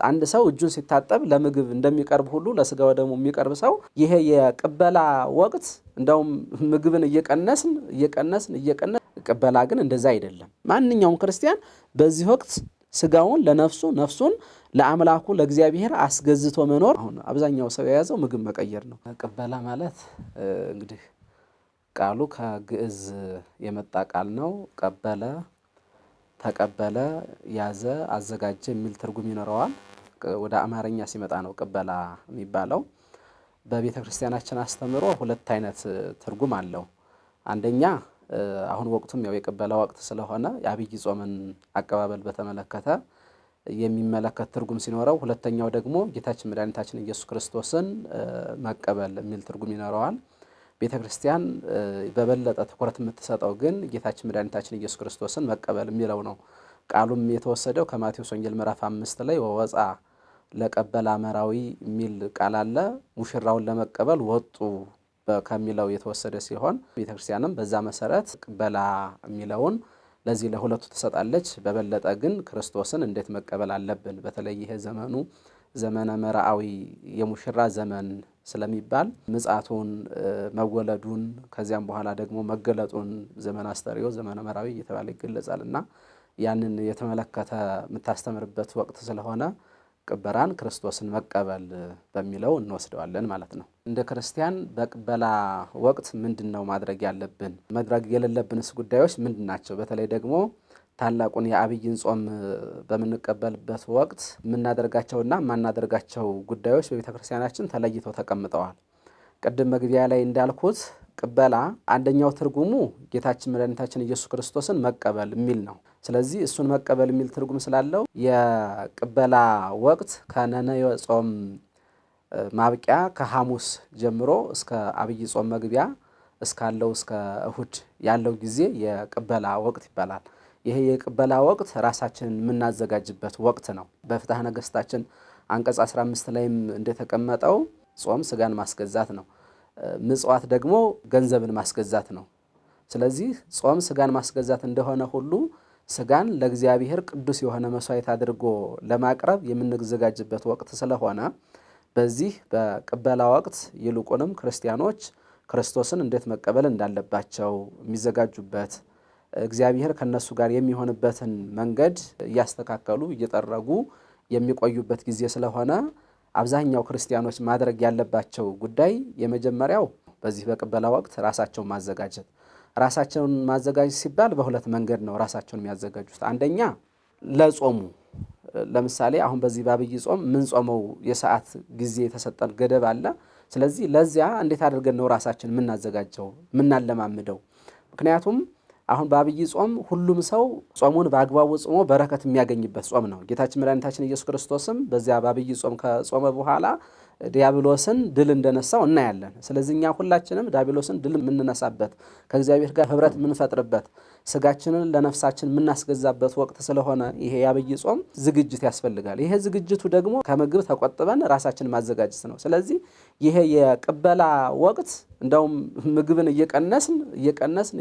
አንድ ሰው እጁን ሲታጠብ ለምግብ እንደሚቀርብ ሁሉ ለስጋው ደግሞ የሚቀርብ ሰው ይሄ የቅበላ ወቅት እንደውም ምግብን እየቀነስን ቅበላ ግን እንደዛ አይደለም። ማንኛውም ክርስቲያን በዚህ ወቅት ስጋውን ለነፍሱ ነፍሱን ለአምላኩ ለእግዚአብሔር አስገዝቶ መኖር። አሁን አብዛኛው ሰው የያዘው ምግብ መቀየር ነው። ቅበላ ማለት እንግዲህ ቃሉ ከግዕዝ የመጣ ቃል ነው። ቀበለ፣ ተቀበለ፣ ያዘ፣ አዘጋጀ የሚል ትርጉም ይኖረዋል። ወደ አማርኛ ሲመጣ ነው ቅበላ የሚባለው። በቤተ ክርስቲያናችን አስተምሮ ሁለት አይነት ትርጉም አለው። አንደኛ አሁን ወቅቱም ያው የቅበላ ወቅት ስለሆነ የአብይ ጾምን አቀባበል በተመለከተ የሚመለከት ትርጉም ሲኖረው፣ ሁለተኛው ደግሞ ጌታችን መድኃኒታችን ኢየሱስ ክርስቶስን መቀበል የሚል ትርጉም ይኖረዋል። ቤተ ክርስቲያን በበለጠ ትኩረት የምትሰጠው ግን ጌታችን መድኃኒታችን ኢየሱስ ክርስቶስን መቀበል የሚለው ነው። ቃሉም የተወሰደው ከማቴዎስ ወንጌል ምዕራፍ 5 ላይ ወወፃ ለቀበላ መራዊ የሚል ቃል አለ። ሙሽራውን ለመቀበል ወጡ ከሚለው የተወሰደ ሲሆን ቤተ ክርስቲያንም በዛ መሰረት ቅበላ የሚለውን ለዚህ ለሁለቱ ትሰጣለች። በበለጠ ግን ክርስቶስን እንዴት መቀበል አለብን፣ በተለይ ይሄ ዘመኑ ዘመነ መርዓዊ የሙሽራ ዘመን ስለሚባል ምጽአቱን፣ መወለዱን ከዚያም በኋላ ደግሞ መገለጡን ዘመነ አስተርእዮ ዘመነ መርዓዊ እየተባለ ይገለጻልና ያንን የተመለከተ የምታስተምርበት ወቅት ስለሆነ ቅበራን ክርስቶስን መቀበል በሚለው እንወስደዋለን ማለት ነው። እንደ ክርስቲያን በቅበላ ወቅት ምንድነው ማድረግ ያለብን? ማድረግ የሌለብንስ ጉዳዮች ምንድን ናቸው? በተለይ ደግሞ ታላቁን የአብይን ጾም በምንቀበልበት ወቅት የምናደርጋቸውና የማናደርጋቸው ጉዳዮች በቤተ ክርስቲያናችን ተለይተው ተቀምጠዋል። ቅድም መግቢያ ላይ እንዳልኩት ቅበላ አንደኛው ትርጉሙ ጌታችን መድኃኒታችን ኢየሱስ ክርስቶስን መቀበል የሚል ነው። ስለዚህ እሱን መቀበል የሚል ትርጉም ስላለው የቅበላ ወቅት ከነነዌ ጾም ማብቂያ ከሐሙስ ጀምሮ እስከ አብይ ጾም መግቢያ እስካለው እስከ እሁድ ያለው ጊዜ የቅበላ ወቅት ይባላል። ይሄ የቅበላ ወቅት ራሳችንን የምናዘጋጅበት ወቅት ነው። በፍትሐ ነገሥታችን አንቀጽ 15 ላይም እንደተቀመጠው ጾም ስጋን ማስገዛት ነው፣ ምጽዋት ደግሞ ገንዘብን ማስገዛት ነው። ስለዚህ ጾም ስጋን ማስገዛት እንደሆነ ሁሉ ስጋን ለእግዚአብሔር ቅዱስ የሆነ መስዋዕት አድርጎ ለማቅረብ የምንዘጋጅበት ወቅት ስለሆነ በዚህ በቅበላ ወቅት ይልቁንም ክርስቲያኖች ክርስቶስን እንዴት መቀበል እንዳለባቸው የሚዘጋጁበት፣ እግዚአብሔር ከነሱ ጋር የሚሆንበትን መንገድ እያስተካከሉ እየጠረጉ የሚቆዩበት ጊዜ ስለሆነ አብዛኛው ክርስቲያኖች ማድረግ ያለባቸው ጉዳይ የመጀመሪያው በዚህ በቅበላ ወቅት ራሳቸውን ማዘጋጀት። ራሳቸውን ማዘጋጀት ሲባል በሁለት መንገድ ነው ራሳቸውን የሚያዘጋጁት። አንደኛ ለጾሙ፣ ለምሳሌ አሁን በዚህ በአብይ ጾም ምን ጾመው የሰዓት ጊዜ የተሰጠን ገደብ አለ። ስለዚህ ለዚያ እንዴት አድርገን ነው ራሳችን የምናዘጋጀው የምናለማምደው? ምክንያቱም አሁን በአብይ ጾም ሁሉም ሰው ጾሙን በአግባቡ ጾሞ በረከት የሚያገኝበት ጾም ነው። ጌታችን መድኃኒታችን ኢየሱስ ክርስቶስም በዚያ በአብይ ጾም ከጾመ በኋላ ዲያብሎስን ድል እንደነሳው እናያለን። ስለዚህ እኛ ሁላችንም ዲያብሎስን ድል የምንነሳበት ከእግዚአብሔር ጋር ህብረት የምንፈጥርበት ስጋችንን ለነፍሳችን የምናስገዛበት ወቅት ስለሆነ ይሄ የአብይ ጾም ዝግጅት ያስፈልጋል። ይሄ ዝግጅቱ ደግሞ ከምግብ ተቆጥበን ራሳችን ማዘጋጀት ነው። ስለዚህ ይሄ የቅበላ ወቅት እንደውም ምግብን እየቀነስን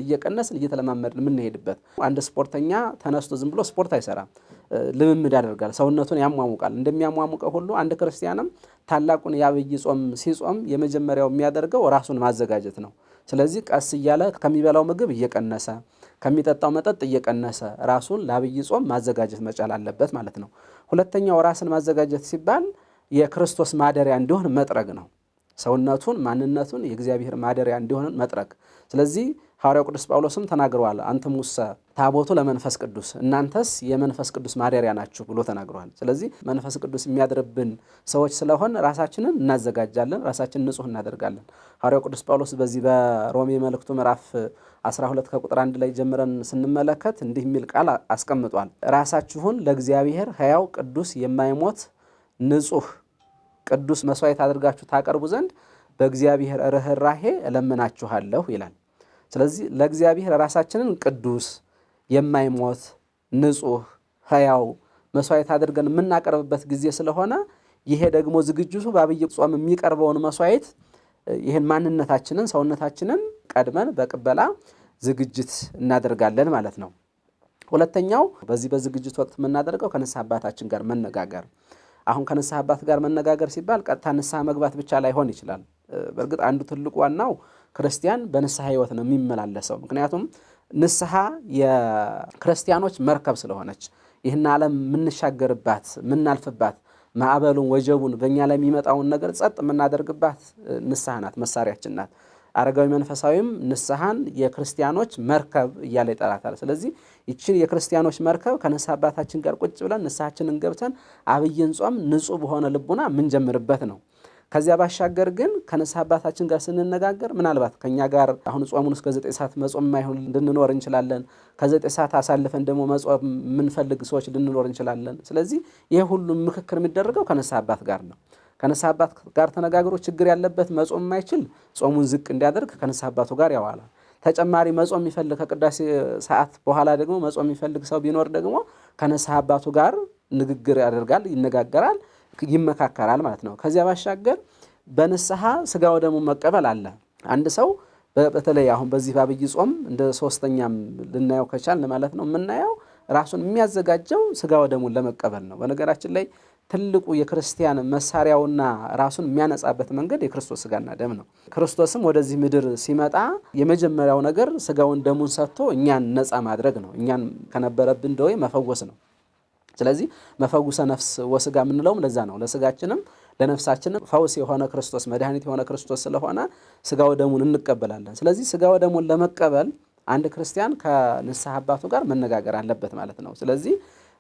እየተለማመድን የምንሄድበት። አንድ ስፖርተኛ ተነስቶ ዝም ብሎ ስፖርት አይሰራም፣ ልምምድ ያደርጋል፣ ሰውነቱን ያሟሙቃል። እንደሚያሟሙቀው ሁሉ አንድ ክርስቲያንም ታላቁን የአብይ ጾም ሲጾም የመጀመሪያው የሚያደርገው ራሱን ማዘጋጀት ነው። ስለዚህ ቀስ እያለ ከሚበላው ምግብ እየቀነሰ ከሚጠጣው መጠጥ እየቀነሰ ራሱን ለአብይ ጾም ማዘጋጀት መቻል አለበት ማለት ነው። ሁለተኛው ራስን ማዘጋጀት ሲባል የክርስቶስ ማደሪያ እንዲሆን መጥረግ ነው። ሰውነቱን ማንነቱን የእግዚአብሔር ማደሪያ እንዲሆን መጥረግ። ስለዚህ ሐዋርያው ቅዱስ ጳውሎስም ተናግረዋል። አንትሙሰ ታቦቱ ለመንፈስ ቅዱስ፣ እናንተስ የመንፈስ ቅዱስ ማደሪያ ናችሁ ብሎ ተናግረዋል። ስለዚህ መንፈስ ቅዱስ የሚያድርብን ሰዎች ስለሆን ራሳችንን እናዘጋጃለን፣ ራሳችንን ንጹህ እናደርጋለን። ሐዋርያው ቅዱስ ጳውሎስ በዚህ በሮሜ መልእክቱ ምዕራፍ 12 ከቁጥር 1 ላይ ጀምረን ስንመለከት እንዲህ የሚል ቃል አስቀምጧል። ራሳችሁን ለእግዚአብሔር ሕያው ቅዱስ የማይሞት ንጹህ ቅዱስ መስዋዕት አድርጋችሁ ታቀርቡ ዘንድ በእግዚአብሔር ርኅራኄ እለምናችኋለሁ ይላል። ስለዚህ ለእግዚአብሔር ራሳችንን ቅዱስ የማይሞት ንጹህ ሕያው መስዋዕት አድርገን የምናቀርብበት ጊዜ ስለሆነ ይሄ ደግሞ ዝግጅቱ በአብይ ጾም የሚቀርበውን መስዋዕት ይህን ማንነታችንን ሰውነታችንን ቀድመን በቅበላ ዝግጅት እናደርጋለን ማለት ነው። ሁለተኛው በዚህ በዝግጅት ወቅት የምናደርገው ከንስሐ አባታችን ጋር መነጋገር። አሁን ከንስሐ አባት ጋር መነጋገር ሲባል ቀጥታ ንስሐ መግባት ብቻ ላይሆን ይችላል። በእርግጥ አንዱ ትልቁ ዋናው ክርስቲያን በንስሐ ሕይወት ነው የሚመላለሰው። ምክንያቱም ንስሐ የክርስቲያኖች መርከብ ስለሆነች ይህን ዓለም የምንሻገርባት የምናልፍባት ማዕበሉን ወጀቡን በእኛ ላይ የሚመጣውን ነገር ጸጥ የምናደርግባት ንስሐ ናት፣ መሳሪያችን ናት። አረጋዊ መንፈሳዊም ንስሐን የክርስቲያኖች መርከብ እያለ ይጠራታል። ስለዚህ ይችን የክርስቲያኖች መርከብ ከንስሐ አባታችን ጋር ቁጭ ብለን ንስሐችንን ገብተን አብይን ጾም ንጹሕ በሆነ ልቡና የምንጀምርበት ነው። ከዚያ ባሻገር ግን ከንስሐ አባታችን ጋር ስንነጋገር ምናልባት ከኛ ጋር አሁን ጾሙን እስከ 9 ሰዓት መጾም ማይሆን ልንኖር እንችላለን። ከ9 ሰዓት አሳልፈን ደግሞ መጾም የምንፈልግ ሰዎች ልንኖር እንችላለን። ስለዚህ ይሄ ሁሉ ምክክር የሚደረገው ከንስሐ አባት ጋር ነው። ከንስሐ አባት ጋር ተነጋግሮ ችግር ያለበት መጾም የማይችል ጾሙን ዝቅ እንዲያደርግ ከንስሐ አባቱ ጋር ያዋላል። ተጨማሪ መጾም የሚፈልግ ከቅዳሴ ሰዓት በኋላ ደግሞ መጾም የሚፈልግ ሰው ቢኖር ደግሞ ከንስሐ አባቱ ጋር ንግግር ያደርጋል፣ ይነጋገራል፣ ይመካከራል ማለት ነው። ከዚያ ባሻገር በንስሐ ሥጋ ወደሙ መቀበል አለ። አንድ ሰው በተለይ አሁን በዚህ በአብይ ጾም እንደ ሶስተኛም ልናየው ከቻልን ማለት ነው የምናየው ራሱን የሚያዘጋጀው ሥጋ ወደሙን ለመቀበል ነው። በነገራችን ላይ ትልቁ የክርስቲያን መሳሪያውና ራሱን የሚያነጻበት መንገድ የክርስቶስ ሥጋና ደም ነው። ክርስቶስም ወደዚህ ምድር ሲመጣ የመጀመሪያው ነገር ሥጋውን ደሙን ሰጥቶ እኛን ነጻ ማድረግ ነው። እኛን ከነበረብን ደዌ መፈወስ ነው። ስለዚህ መፈውሰ ነፍስ ወሥጋ የምንለውም ለዛ ነው። ለሥጋችንም ለነፍሳችንም ፈውስ የሆነ ክርስቶስ መድኃኒት የሆነ ክርስቶስ ስለሆነ ሥጋ ወደሙን እንቀበላለን። ስለዚህ ሥጋ ወደሙን ለመቀበል አንድ ክርስቲያን ከንስሐ አባቱ ጋር መነጋገር አለበት ማለት ነው። ስለዚህ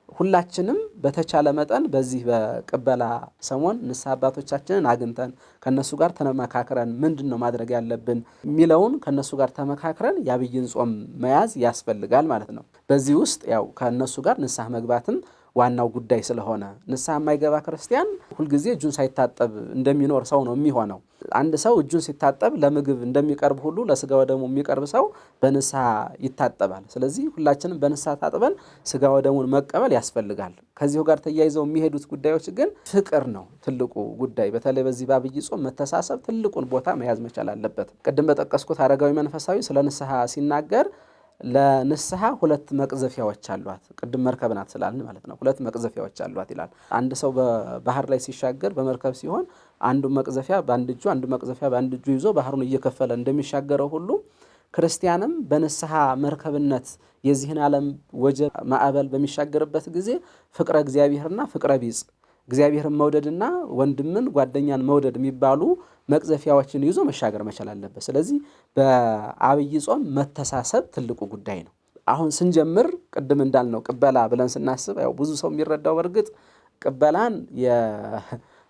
ሁላችንም በተቻለ መጠን በዚህ በቅበላ ሰሞን ንስሐ አባቶቻችንን አግኝተን ከነሱ ጋር ተመካክረን ምንድን ነው ማድረግ ያለብን የሚለውን ከነሱ ጋር ተመካክረን የአብይን ጾም መያዝ ያስፈልጋል ማለት ነው። በዚህ ውስጥ ያው ከነሱ ጋር ንስሐ መግባትም ዋናው ጉዳይ ስለሆነ ንስሐ የማይገባ ክርስቲያን ሁልጊዜ እጁን ሳይታጠብ እንደሚኖር ሰው ነው የሚሆነው። አንድ ሰው እጁን ሲታጠብ ለምግብ እንደሚቀርብ ሁሉ ለሥጋ ወደሙ የሚቀርብ ሰው በንስሐ ይታጠባል። ስለዚህ ሁላችንም በንስሐ ታጥበን ሥጋ ወደሙን መቀበል ያስፈልጋል። ከዚሁ ጋር ተያይዘው የሚሄዱት ጉዳዮች ግን ፍቅር ነው ትልቁ ጉዳይ። በተለይ በዚህ በአብይ ጾም መተሳሰብ ትልቁን ቦታ መያዝ መቻል አለበት። ቅድም በጠቀስኩት አረጋዊ መንፈሳዊ ስለ ንስሐ ሲናገር ለንስሐ 2 መቅዘፊያዎች አሏት። ቅድም መርከብ ናት ስላልን ማለት ነው። 2 መቅዘፊያዎች አሏት ይላል። አንድ ሰው በባህር ላይ ሲሻገር በመርከብ ሲሆን አንዱ መቅዘፊያ በአንድ እጁ አንዱ መቅዘፊያ በአንድ እጁ ይዞ ባህሩን እየከፈለ እንደሚሻገረው ሁሉ ክርስቲያንም በንስሐ መርከብነት የዚህን ዓለም ወጀብ ማዕበል በሚሻገርበት ጊዜ ፍቅረ እግዚአብሔርና ፍቅረ ቢጽ እግዚአብሔርን መውደድና ወንድምን ጓደኛን መውደድ የሚባሉ መቅዘፊያዎችን ይዞ መሻገር መቻል አለበት። ስለዚህ በአብይ ጾም መተሳሰብ ትልቁ ጉዳይ ነው። አሁን ስንጀምር ቅድም እንዳልነው ቅበላ ብለን ስናስብ ያው ብዙ ሰው የሚረዳው በእርግጥ ቅበላን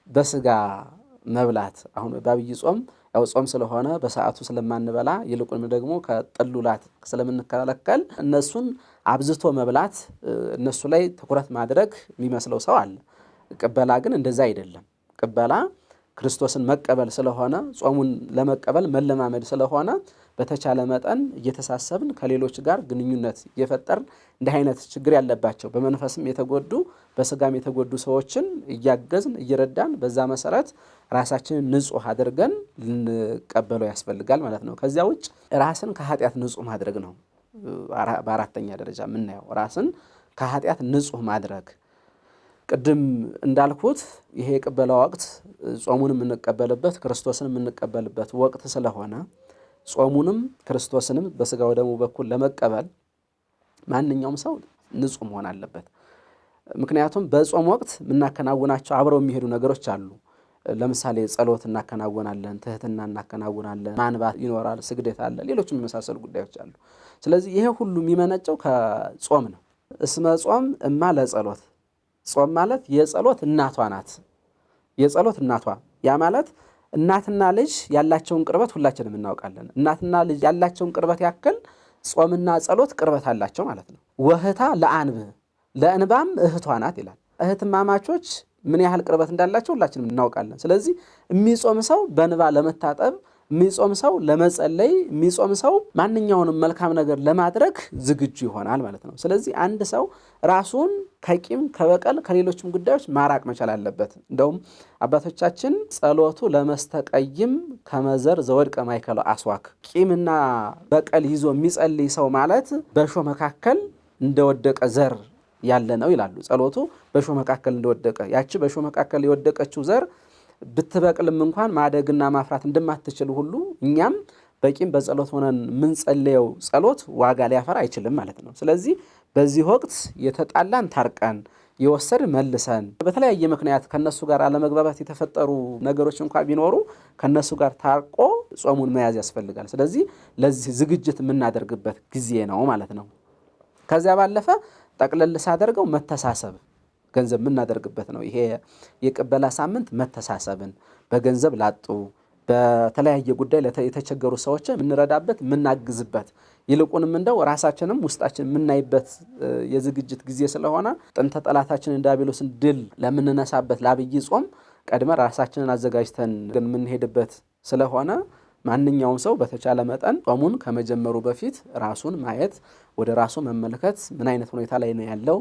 በስጋ መብላት አሁን በአብይ ጾም ያው ጾም ስለሆነ በሰዓቱ ስለማንበላ ይልቁንም ደግሞ ከጥሉላት ስለምንከለከል እነሱን አብዝቶ መብላት እነሱ ላይ ትኩረት ማድረግ የሚመስለው ሰው አለ። ቅበላ ግን እንደዛ አይደለም። ቅበላ ክርስቶስን መቀበል ስለሆነ ጾሙን ለመቀበል መለማመድ ስለሆነ በተቻለ መጠን እየተሳሰብን ከሌሎች ጋር ግንኙነት እየፈጠርን እንዲህ አይነት ችግር ያለባቸው በመንፈስም የተጎዱ በስጋም የተጎዱ ሰዎችን እያገዝን እየረዳን በዛ መሰረት ራሳችንን ንጹህ አድርገን ልንቀበለው ያስፈልጋል ማለት ነው። ከዚያ ውጭ ራስን ከኃጢአት ንጹህ ማድረግ ነው። በአራተኛ ደረጃ የምናየው ራስን ከኃጢአት ንጹህ ማድረግ ቅድም እንዳልኩት ይሄ የቅበላ ወቅት ጾሙን የምንቀበልበት ክርስቶስን የምንቀበልበት ወቅት ስለሆነ ጾሙንም ክርስቶስንም በስጋ ወደሙ በኩል ለመቀበል ማንኛውም ሰው ንጹህ መሆን አለበት። ምክንያቱም በጾም ወቅት የምናከናውናቸው አብረው የሚሄዱ ነገሮች አሉ። ለምሳሌ ጸሎት እናከናውናለን፣ ትህትና እናከናውናለን፣ ማንባት ይኖራል፣ ስግደት አለ፣ ሌሎችም የመሳሰሉ ጉዳዮች አሉ። ስለዚህ ይሄ ሁሉ የሚመነጨው ከጾም ነው። እስመ ጾም እማ ለጸሎት ጾም ማለት የጸሎት እናቷ ናት። የጸሎት እናቷ ያ ማለት እናትና ልጅ ያላቸውን ቅርበት ሁላችንም እናውቃለን። እናትና ልጅ ያላቸውን ቅርበት ያክል ጾምና ጸሎት ቅርበት አላቸው ማለት ነው። ወህታ ለአንብ ለእንባም እህቷ ናት ይላል። እህትማማቾች ምን ያህል ቅርበት እንዳላቸው ሁላችንም እናውቃለን። ስለዚህ የሚጾም ሰው በእንባ ለመታጠብ፣ የሚጾም ሰው ለመጸለይ፣ የሚጾም ሰው ማንኛውንም መልካም ነገር ለማድረግ ዝግጁ ይሆናል ማለት ነው። ስለዚህ አንድ ሰው ራሱን ከቂም ከበቀል ከሌሎችም ጉዳዮች ማራቅ መቻል አለበት። እንደውም አባቶቻችን ጸሎቱ ለመስተቀይም ከመዘር ዘወድቀ ማይከለ አስዋክ ቂምና በቀል ይዞ የሚጸልይ ሰው ማለት በእሾህ መካከል እንደወደቀ ዘር ያለ ነው ይላሉ። ጸሎቱ በእሾህ መካከል እንደወደቀ ያቺ በእሾህ መካከል የወደቀችው ዘር ብትበቅልም እንኳን ማደግና ማፍራት እንደማትችል ሁሉ እኛም በቂም በጸሎት ሆነን የምንጸልየው ጸሎት ዋጋ ሊያፈራ አይችልም ማለት ነው። ስለዚህ በዚህ ወቅት የተጣላን ታርቀን የወሰድን መልሰን በተለያየ ምክንያት ከነሱ ጋር አለመግባባት የተፈጠሩ ነገሮች እንኳን ቢኖሩ ከነሱ ጋር ታርቆ ጾሙን መያዝ ያስፈልጋል። ስለዚህ ለዚህ ዝግጅት የምናደርግበት ጊዜ ነው ማለት ነው። ከዚያ ባለፈ ጠቅለል ሳደርገው መተሳሰብ ገንዘብ የምናደርግበት ነው። ይሄ የቅበላ ሳምንት መተሳሰብን በገንዘብ ላጡ በተለያየ ጉዳይ የተቸገሩ ሰዎች የምንረዳበት የምናግዝበት ይልቁንም እንደው ራሳችንም ውስጣችን የምናይበት የዝግጅት ጊዜ ስለሆነ ጥንተ ጠላታችንን ዲያብሎስን ድል ለምንነሳበት ለዐቢይ ጾም ቀድመን ራሳችንን አዘጋጅተን የምንሄድበት ስለሆነ ማንኛውም ሰው በተቻለ መጠን ጾሙን ከመጀመሩ በፊት ራሱን ማየት ወደ ራሱ መመልከት ምን አይነት ሁኔታ ላይ ነው ያለው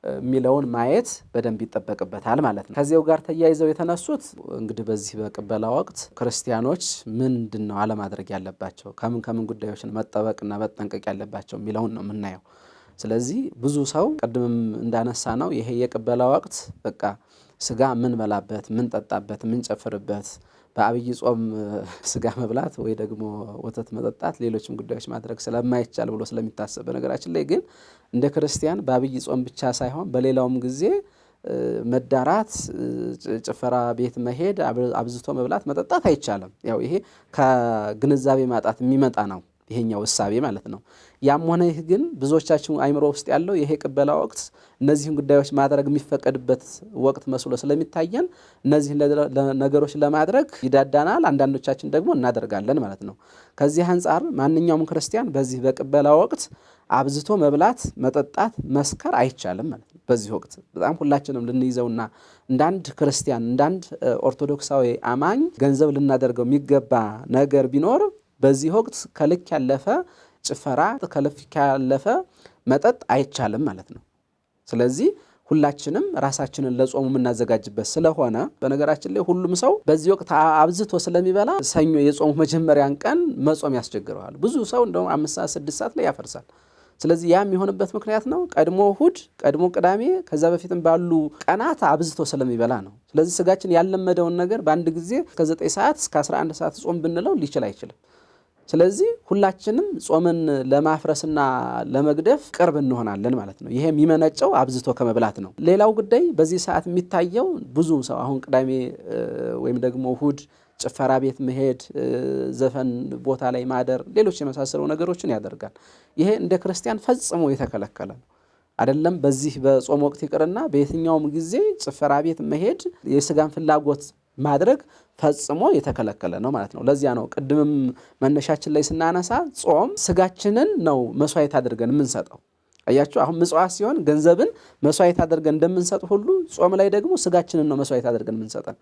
የሚለውን ማየት በደንብ ይጠበቅበታል ማለት ነው። ከዚያው ጋር ተያይዘው የተነሱት እንግዲህ በዚህ በቅበላ ወቅት ክርስቲያኖች ምንድነው አለማድረግ ያለባቸው ከምን ጉዳዮችን መጠበቅና መጠንቀቅ ያለባቸው የሚለውን ነው የምናየው። ስለዚህ ብዙ ሰው ቀድምም እንዳነሳ ነው ይሄ የቅበላ ወቅት በቃ ስጋ ምን በላበት ምን ጠጣበት ምን ጨፍርበት በዐቢይ ጾም ስጋ መብላት ወይ ደግሞ ወተት መጠጣት ሌሎችም ጉዳዮች ማድረግ ስለማይቻል ብሎ ስለሚታሰብ በነገራችን ላይ ግን እንደ ክርስቲያን በዐቢይ ጾም ብቻ ሳይሆን በሌላውም ጊዜ መዳራት ጭፈራ ቤት መሄድ አብዝቶ መብላት መጠጣት አይቻልም። ያው ይሄ ከግንዛቤ ማጣት የሚመጣ ነው ይሄኛው እሳቤ ማለት ነው። ያም ሆነ ይህ ግን ብዙዎቻችን አይምሮ ውስጥ ያለው ይሄ ቅበላ ወቅት እነዚህን ጉዳዮች ማድረግ የሚፈቀድበት ወቅት መስሎ ስለሚታየን እነዚህን ነገሮች ለማድረግ ይዳዳናል፣ አንዳንዶቻችን ደግሞ እናደርጋለን ማለት ነው። ከዚህ አንጻር ማንኛውም ክርስቲያን በዚህ በቅበላ ወቅት አብዝቶ መብላት መጠጣት መስከር አይቻልም ማለት ነው። በዚህ ወቅት በጣም ሁላችንም ልንይዘውና እንዳንድ ክርስቲያን እንዳንድ ኦርቶዶክሳዊ አማኝ ገንዘብ ልናደርገው የሚገባ ነገር ቢኖር በዚህ ወቅት ከልክ ያለፈ ጭፈራ ከልክ ያለፈ መጠጥ አይቻልም ማለት ነው። ስለዚህ ሁላችንም ራሳችንን ለጾሙ የምናዘጋጅበት ስለሆነ በነገራችን ላይ ሁሉም ሰው በዚህ ወቅት አብዝቶ ስለሚበላ ሰኞ የጾሙ መጀመሪያን ቀን መጾም ያስቸግረዋል። ብዙ ሰው እንደውም 5 ሰዓት 6 ሰዓት ላይ ያፈርሳል። ስለዚህ ያም የሆነበት ምክንያት ነው ቀድሞ እሁድ ቀድሞ ቅዳሜ ከዛ በፊትም ባሉ ቀናት አብዝቶ ስለሚበላ ነው። ስለዚህ ስጋችን ያለመደውን ነገር በአንድ ጊዜ ከ9 ሰዓት እስከ 11 ሰዓት ጾም ብንለው ሊችል አይችልም። ስለዚህ ሁላችንም ጾምን ለማፍረስና ለመግደፍ ቅርብ እንሆናለን ማለት ነው። ይሄ የሚመነጨው አብዝቶ ከመብላት ነው። ሌላው ጉዳይ በዚህ ሰዓት የሚታየው ብዙ ሰው አሁን ቅዳሜ ወይም ደግሞ እሁድ ጭፈራ ቤት መሄድ፣ ዘፈን ቦታ ላይ ማደር፣ ሌሎች የመሳሰሉ ነገሮችን ያደርጋል። ይሄ እንደ ክርስቲያን ፈጽሞ የተከለከለ ነው። አይደለም በዚህ በጾም ወቅት ይቅርና በየትኛውም ጊዜ ጭፈራ ቤት መሄድ የስጋን ፍላጎት ማድረግ ፈጽሞ የተከለከለ ነው ማለት ነው። ለዚያ ነው ቅድምም መነሻችን ላይ ስናነሳ ጾም ስጋችንን ነው መስዋዕት አድርገን የምንሰጠው። አያችሁ አሁን ምጽዋት ሲሆን ገንዘብን መስዋዕት አድርገን እንደምንሰጥ ሁሉ ጾም ላይ ደግሞ ስጋችንን ነው መስዋዕት አድርገን የምንሰጠው።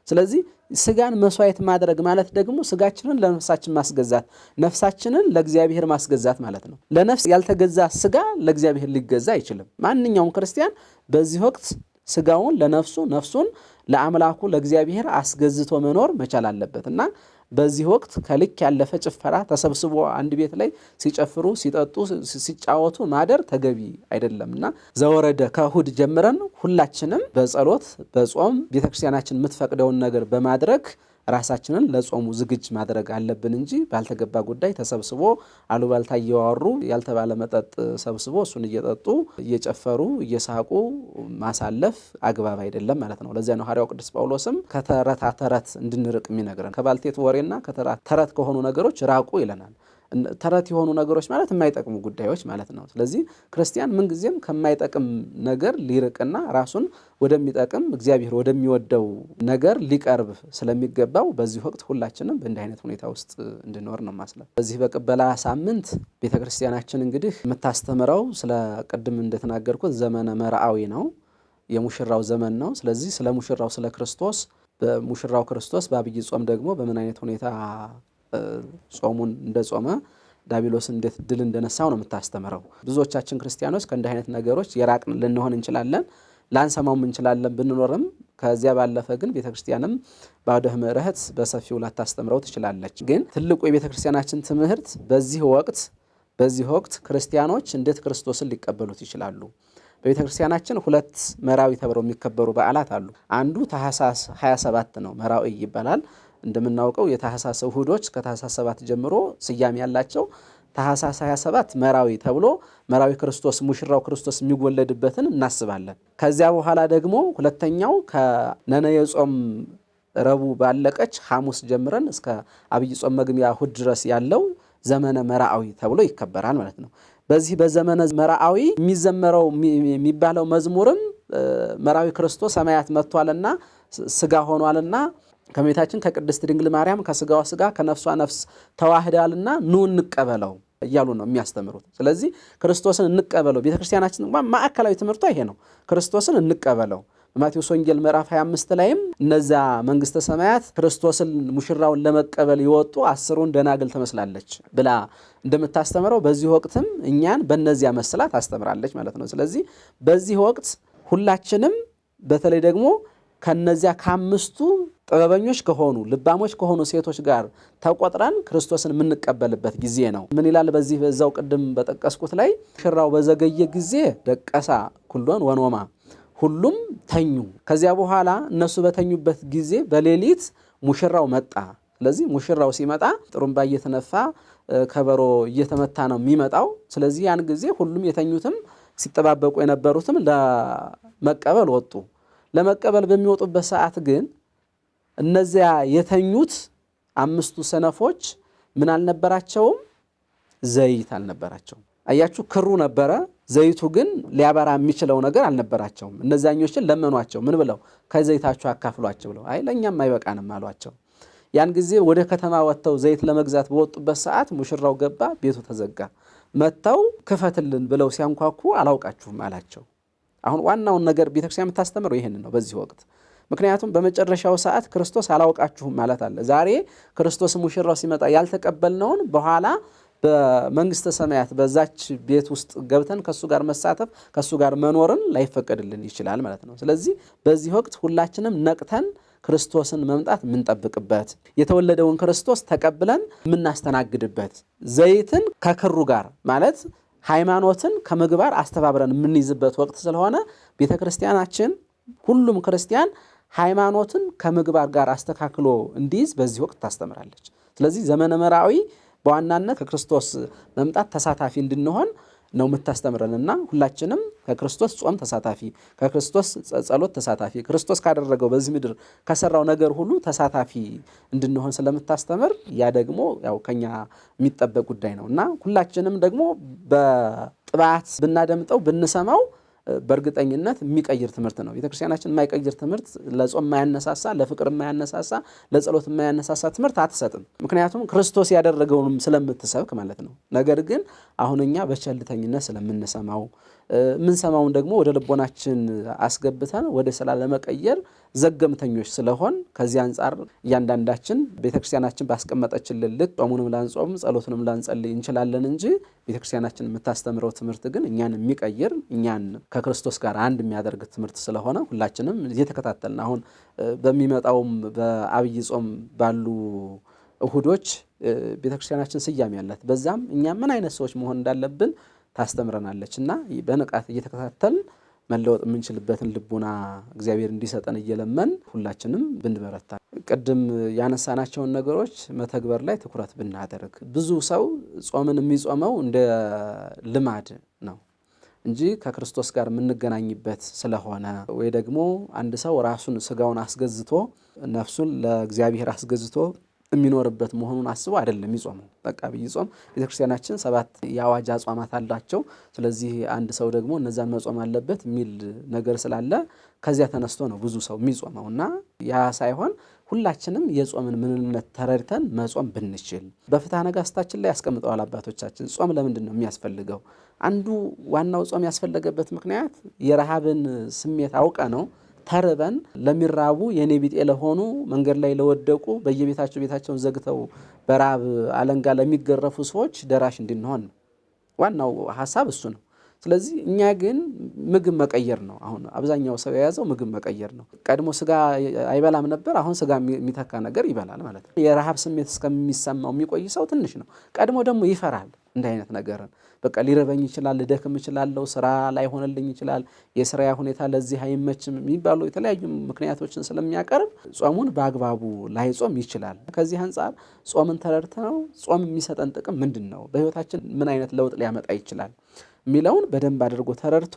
ስለዚህ ስጋን መስዋዕት ማድረግ ማለት ደግሞ ስጋችንን ለነፍሳችን ማስገዛት፣ ነፍሳችንን ለእግዚአብሔር ማስገዛት ማለት ነው። ለነፍስ ያልተገዛ ስጋ ለእግዚአብሔር ሊገዛ አይችልም። ማንኛውም ክርስቲያን በዚህ ወቅት ስጋውን ለነፍሱ ነፍሱን ለአምላኩ ለእግዚአብሔር አስገዝቶ መኖር መቻል አለበት እና በዚህ ወቅት ከልክ ያለፈ ጭፈራ ተሰብስቦ አንድ ቤት ላይ ሲጨፍሩ ሲጠጡ ሲጫወቱ ማደር ተገቢ አይደለምና ዘወረደ ከእሁድ ጀምረን ሁላችንም በጸሎት በጾም ቤተክርስቲያናችን የምትፈቅደውን ነገር በማድረግ ራሳችንን ለጾሙ ዝግጅ ማድረግ አለብን እንጂ ባልተገባ ጉዳይ ተሰብስቦ አሉባልታ እያወሩ ያልተባለ መጠጥ ሰብስቦ እሱን እየጠጡ እየጨፈሩ እየሳቁ ማሳለፍ አግባብ አይደለም ማለት ነው። ለዚያ ነው ሐዋርያው ቅዱስ ጳውሎስም ከተረት ተረት እንድንርቅ የሚነግረን። ከባልቴት ወሬና ከተረት ከሆኑ ነገሮች ራቁ ይለናል። ተረት የሆኑ ነገሮች ማለት የማይጠቅሙ ጉዳዮች ማለት ነው። ስለዚህ ክርስቲያን ምንጊዜም ከማይጠቅም ነገር ሊርቅና ራሱን ወደሚጠቅም እግዚአብሔር ወደሚወደው ነገር ሊቀርብ ስለሚገባው በዚህ ወቅት ሁላችንም በእንዲህ አይነት ሁኔታ ውስጥ እንድንኖር ነው ማስለው። በዚህ በቅበላ ሳምንት ቤተክርስቲያናችን እንግዲህ የምታስተምረው ስለ ቅድም እንደተናገርኩት ዘመነ መርዓዊ ነው፣ የሙሽራው ዘመን ነው። ስለዚህ ስለ ሙሽራው ስለ ክርስቶስ በሙሽራው ክርስቶስ በዐቢይ ጾም ደግሞ በምን አይነት ሁኔታ ጾሙን እንደጾመ ዲያብሎስን እንዴት ድል እንደነሳው ነው የምታስተምረው። ብዙዎቻችን ክርስቲያኖች ከእንዲህ አይነት ነገሮች የራቅን ልንሆን እንችላለን፣ ላንሰማውም እንችላለን ብንኖርም ከዚያ ባለፈ ግን ቤተክርስቲያንም በአውደ ምሕረት በሰፊው ላታስተምረው ትችላለች። ግን ትልቁ የቤተክርስቲያናችን ትምህርት በዚህ ወቅት ክርስቲያኖች እንዴት ክርስቶስን ሊቀበሉት ይችላሉ፣ በቤተክርስቲያናችን ሁለት መራዊ ተብለው የሚከበሩ በዓላት አሉ። አንዱ ታኅሳስ 27 ነው፣ መራዊ ይባላል። እንደምናውቀው የታኅሳስ እሁዶች ከታኅሳስ 7 ጀምሮ ስያሜ ያላቸው ታኅሳስ 27 መራዊ ተብሎ መራዊ ክርስቶስ ሙሽራው ክርስቶስ የሚወለድበትን እናስባለን። ከዚያ በኋላ ደግሞ ሁለተኛው ከነነዌ ጾም ረቡዕ ባለቀች ሐሙስ ጀምረን እስከ አብይ ጾም መግቢያ እሁድ ድረስ ያለው ዘመነ መራዊ ተብሎ ይከበራል ማለት ነው። በዚህ በዘመነ መራዊ የሚዘመረው የሚባለው መዝሙርም መራዊ ክርስቶስ ሰማያት መጥቷልና ስጋ ሆኗልና ከእመቤታችን ከቅድስት ድንግል ማርያም ከስጋዋ ስጋ ከነፍሷ ነፍስ ተዋህዳልና ኑ እንቀበለው እያሉ ነው የሚያስተምሩት። ስለዚህ ክርስቶስን እንቀበለው ቤተክርስቲያናችን ማዕከላዊ ትምህርቷ ይሄ ነው። ክርስቶስን እንቀበለው። በማቴዎስ ወንጌል ምዕራፍ 25 ላይም እነዛ መንግስተ ሰማያት ክርስቶስን ሙሽራውን ለመቀበል የወጡ 10ሩን ደናግል ትመስላለች ብላ እንደምታስተምረው በዚህ ወቅትም እኛን በእነዚያ መስላ ታስተምራለች ማለት ነው። ስለዚህ በዚህ ወቅት ሁላችንም በተለይ ደግሞ ከነዚያ ከአምስቱ ጥበበኞች ከሆኑ ልባሞች ከሆኑ ሴቶች ጋር ተቆጥረን ክርስቶስን የምንቀበልበት ጊዜ ነው። ምን ይላል በዚህ በዛው ቅድም በጠቀስኩት ላይ ሙሽራው በዘገየ ጊዜ ደቀሳ ኩሎን ወኖማ ሁሉም ተኙ። ከዚያ በኋላ እነሱ በተኙበት ጊዜ በሌሊት ሙሽራው መጣ። ስለዚህ ሙሽራው ሲመጣ ጥሩምባ እየተነፋ ከበሮ እየተመታ ነው የሚመጣው። ስለዚህ ያን ጊዜ ሁሉም የተኙትም ሲጠባበቁ የነበሩትም ለመቀበል ወጡ። ለመቀበል በሚወጡበት ሰዓት ግን እነዚያ የተኙት አምስቱ ሰነፎች ምን አልነበራቸውም? ዘይት አልነበራቸውም። አያችሁ፣ ክሩ ነበረ፣ ዘይቱ ግን ሊያበራ የሚችለው ነገር አልነበራቸውም። እነዛኞችን ለመኗቸው፣ ምን ብለው? ከዘይታችሁ አካፍሏቸው ብለው። አይ ለእኛም አይበቃንም አሏቸው። ያን ጊዜ ወደ ከተማ ወጥተው ዘይት ለመግዛት በወጡበት ሰዓት ሙሽራው ገባ፣ ቤቱ ተዘጋ። መጥተው ክፈትልን ብለው ሲያንኳኩ አላውቃችሁም አላቸው። አሁን ዋናውን ነገር ቤተክርስቲያን የምታስተምረው ይሄንን ነው በዚህ ወቅት። ምክንያቱም በመጨረሻው ሰዓት ክርስቶስ አላውቃችሁም ማለት አለ። ዛሬ ክርስቶስ ሙሽራው ሲመጣ ያልተቀበልነውን በኋላ በመንግስተ ሰማያት በዛች ቤት ውስጥ ገብተን ከሱ ጋር መሳተፍ ከሱ ጋር መኖርን ላይፈቀድልን ይችላል ማለት ነው። ስለዚህ በዚህ ወቅት ሁላችንም ነቅተን ክርስቶስን መምጣት የምንጠብቅበት፣ የተወለደውን ክርስቶስ ተቀብለን የምናስተናግድበት፣ ዘይትን ከክሩ ጋር ማለት ሃይማኖትን ከምግባር አስተባብረን የምንይዝበት ወቅት ስለሆነ ቤተክርስቲያናችን ሁሉም ክርስቲያን ሃይማኖትን ከምግባር ጋር አስተካክሎ እንዲይዝ በዚህ ወቅት ታስተምራለች። ስለዚህ ዘመነ መራዊ በዋናነት ከክርስቶስ መምጣት ተሳታፊ እንድንሆን ነው የምታስተምረንና ሁላችንም ከክርስቶስ ጾም ተሳታፊ፣ ከክርስቶስ ጸሎት ተሳታፊ፣ ክርስቶስ ካደረገው በዚህ ምድር ከሰራው ነገር ሁሉ ተሳታፊ እንድንሆን ስለምታስተምር ያ ደግሞ ያው ከኛ የሚጠበቅ ጉዳይ ነውና ሁላችንም ደግሞ በጥባት ብናደምጠው ብንሰማው በእርግጠኝነት የሚቀይር ትምህርት ነው። ቤተክርስቲያናችን የማይቀይር ትምህርት፣ ለጾም የማያነሳሳ፣ ለፍቅር የማያነሳሳ፣ ለጸሎት የማያነሳሳ ትምህርት አትሰጥም። ምክንያቱም ክርስቶስ ያደረገውንም ስለምትሰብክ ማለት ነው። ነገር ግን አሁን እኛ በቸልተኝነት ስለምንሰማው የምንሰማውን ደግሞ ወደ ልቦናችን አስገብተን ወደ ስራ ለመቀየር ዘገምተኞች ስለሆን ከዚህ አንጻር እያንዳንዳችን ቤተክርስቲያናችን ባስቀመጠችልን ልክ ጾሙንም ላንጾም ጸሎቱንም ላንጸልይ እንችላለን እንጂ ቤተክርስቲያናችን የምታስተምረው ትምህርት ግን እኛን የሚቀይር እኛን ከክርስቶስ ጋር አንድ የሚያደርግ ትምህርት ስለሆነ ሁላችንም እየተከታተልን አሁን በሚመጣውም በአብይ ጾም ባሉ እሁዶች ቤተክርስቲያናችን ስያሜ ያላት በዛም እኛ ምን አይነት ሰዎች መሆን እንዳለብን ታስተምረናለች እና በንቃት እየተከታተልን መለወጥ የምንችልበትን ልቡና እግዚአብሔር እንዲሰጠን እየለመን ሁላችንም ብንበረታ፣ ቅድም ያነሳናቸውን ነገሮች መተግበር ላይ ትኩረት ብናደርግ። ብዙ ሰው ጾምን የሚጾመው እንደ ልማድ ነው እንጂ ከክርስቶስ ጋር የምንገናኝበት ስለሆነ ወይ ደግሞ አንድ ሰው ራሱን ስጋውን አስገዝቶ ነፍሱን ለእግዚአብሔር አስገዝቶ የሚኖርበት መሆኑን አስቦ አይደለም ይጾመው። በቃ ቢጾም ቤተክርስቲያናችን 7 የአዋጅ አጽዋማት አላቸው። ስለዚህ አንድ ሰው ደግሞ እነዛን መጾም አለበት የሚል ነገር ስላለ ከዚያ ተነስቶ ነው ብዙ ሰው የሚጾመውና ያ ሳይሆን ሁላችንም የጾምን ምንነት ተረድተን መጾም ብንችል። በፍትሐ ነገሥታችን ላይ ያስቀምጠዋል አባቶቻችን። ጾም ለምንድን ነው የሚያስፈልገው? አንዱ ዋናው ጾም ያስፈለገበት ምክንያት የረሃብን ስሜት አውቀ ነው ተርበን ለሚራቡ የኔ ቢጤ ለሆኑ መንገድ ላይ ለወደቁ በየቤታቸው ቤታቸውን ዘግተው በራብ አለንጋ ለሚገረፉ ሰዎች ደራሽ እንድንሆን ነው። ዋናው ሐሳብ እሱ ነው። ስለዚህ እኛ ግን ምግብ መቀየር ነው። አሁን አብዛኛው ሰው የያዘው ምግብ መቀየር ነው። ቀድሞ ስጋ አይበላም ነበር፣ አሁን ስጋ የሚተካ ነገር ይበላል ማለት ነው። የረሃብ ስሜት እስከሚሰማው የሚቆይ ሰው ትንሽ ነው። ቀድሞ ደግሞ ይፈራል እንዲህ አይነት ነገርን። በቃ ሊረበኝ ይችላል፣ ልደክም እችላለሁ፣ ስራ ላይሆንልኝ ይችላል፣ የስራ ሁኔታ ለዚህ አይመችም የሚባሉ የተለያዩ ምክንያቶችን ስለሚያቀርብ ጾሙን በአግባቡ ላይጾም ይችላል። ከዚህ አንጻር ጾምን ተረድተው ጾም የሚሰጠን ጥቅም ምንድን ነው፣ በህይወታችን ምን አይነት ለውጥ ሊያመጣ ይችላል የሚለውን በደንብ አድርጎ ተረድቶ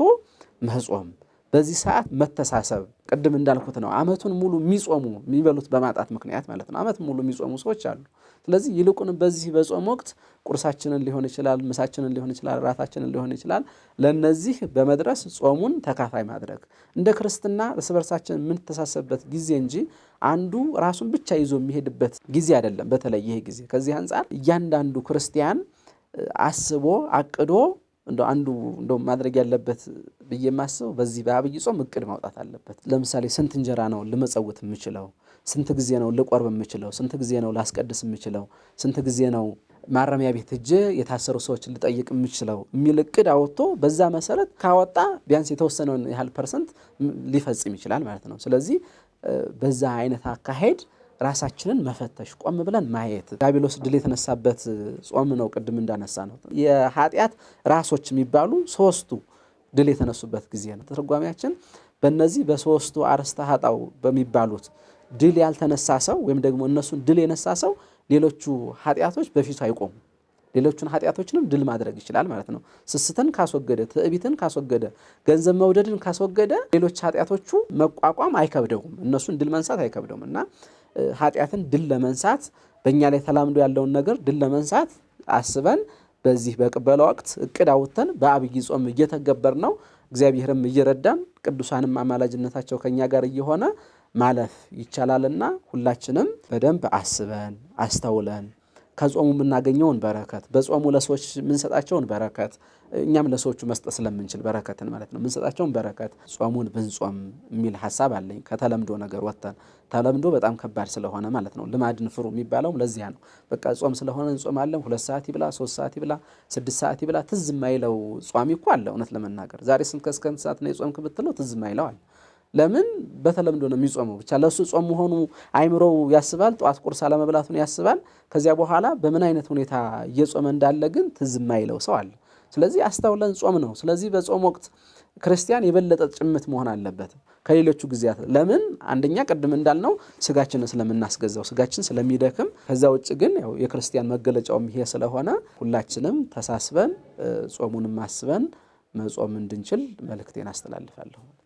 መጾም። በዚህ ሰዓት መተሳሰብ፣ ቅድም እንዳልኩት ነው። አመቱን ሙሉ የሚጾሙ የሚበሉት በማጣት ምክንያት ማለት ነው። አመት ሙሉ የሚጾሙ ሰዎች አሉ። ስለዚህ ይልቁን በዚህ በጾም ወቅት ቁርሳችንን ሊሆን ይችላል፣ ምሳችንን ሊሆን ይችላል፣ ራታችንን ሊሆን ይችላል፣ ለነዚህ በመድረስ ጾሙን ተካፋይ ማድረግ እንደ ክርስትና እርስ በርሳችን የምንተሳሰብበት ጊዜ እንጂ አንዱ ራሱን ብቻ ይዞ የሚሄድበት ጊዜ አይደለም። በተለይ ይሄ ጊዜ ከዚህ አንጻር እያንዳንዱ ክርስቲያን አስቦ አቅዶ አንዱ ማድረግ ያለበት ብዬ የማስበው በዚህ በአብይ ጾም እቅድ ማውጣት አለበት። ለምሳሌ ስንት እንጀራ ነው ልመጸውት የምችለው? ስንት ጊዜ ነው ልቆርብ የምችለው? ስንት ጊዜ ነው ላስቀድስ የምችለው? ስንት ጊዜ ነው ማረሚያ ቤት ሄጄ የታሰሩ ሰዎችን ልጠይቅ የምችለው የሚል እቅድ አወጥቶ በዛ መሰረት ካወጣ ቢያንስ የተወሰነውን ያህል ፐርሰንት ሊፈጽም ይችላል ማለት ነው። ስለዚህ በዛ አይነት አካሄድ ራሳችንን መፈተሽ፣ ቆም ብለን ማየት። ዲያብሎስ ድል የተነሳበት ጾም ነው። ቅድም እንዳነሳ ነው የኃጢአት ራሶች የሚባሉ ሶስቱ ድል የተነሱበት ጊዜ ነው። ተርጓሚያችን በእነዚህ በሶስቱ አርእስተ ኃጣው በሚባሉት ድል ያልተነሳ ሰው ወይም ደግሞ እነሱን ድል የነሳ ሰው ሌሎቹ ኃጢአቶች በፊቱ አይቆሙ። ሌሎቹን ኃጢአቶችንም ድል ማድረግ ይችላል ማለት ነው። ስስትን ካስወገደ፣ ትዕቢትን ካስወገደ፣ ገንዘብ መውደድን ካስወገደ ሌሎች ኃጢአቶቹ መቋቋም አይከብደውም። እነሱን ድል መንሳት አይከብደውም እና ኃጢአትን ድል ለመንሳት በእኛ ላይ ተላምዶ ያለውን ነገር ድል ለመንሳት አስበን በዚህ በቅበላ ወቅት እቅድ አውጥተን በአብይ ጾም እየተገበር ነው። እግዚአብሔርም እየረዳን ቅዱሳንም አማላጅነታቸው ከኛ ጋር እየሆነ ማለፍ ይቻላልና ሁላችንም በደንብ አስበን አስተውለን ከጾሙ የምናገኘውን በረከት በጾሙ ለሰዎች የምንሰጣቸውን በረከት እኛም ለሰዎቹ መስጠት ስለምንችል በረከትን ማለት ነው የምንሰጣቸውን በረከት ጾሙን ብንጾም የሚል ሐሳብ አለኝ። ከተለምዶ ነገር ወጥተን ተለምዶ በጣም ከባድ ስለሆነ ማለት ነው። ልማድን ፍሩ የሚባለው ለዚያ ነው። በቃ ጾም ስለሆነ እንጾማለን። 2 ሰዓት ይብላ፣ 3 ሰዓት ይብላ፣ 6 ሰዓት ይብላ ትዝ የማይለው ጿሚ እኮ አለ። እውነት ለመናገር ዛሬ ስንት ሰዓት ነው የጾምክ ብትለው ትዝ የማይለው አለ። ለምን? በተለምዶ ነው የሚጾመው። ብቻ ለሱ ጾም መሆኑ አይምሮው ያስባል። ጧት ቁርስ አለመብላቱን ያስባል። ከዚያ በኋላ በምን አይነት ሁኔታ እየጾመ እንዳለ ግን ትዝ የማይለው ሰው አለ። ስለዚህ አስተውለን ጾም ነው። ስለዚህ በጾም ወቅት ክርስቲያን የበለጠ ጭምት መሆን አለበት ከሌሎቹ ጊዜያት። ለምን? አንደኛ ቅድም እንዳልነው ስጋችንን ስለምናስገዛው ስጋችን ስለሚደክም፣ ከዛ ውጭ ግን ያው የክርስቲያን መገለጫውም ይሄ ስለሆነ ሁላችንም ተሳስበን ጾሙንም አስበን መጾም እንድንችል መልእክቴን አስተላልፋለሁ።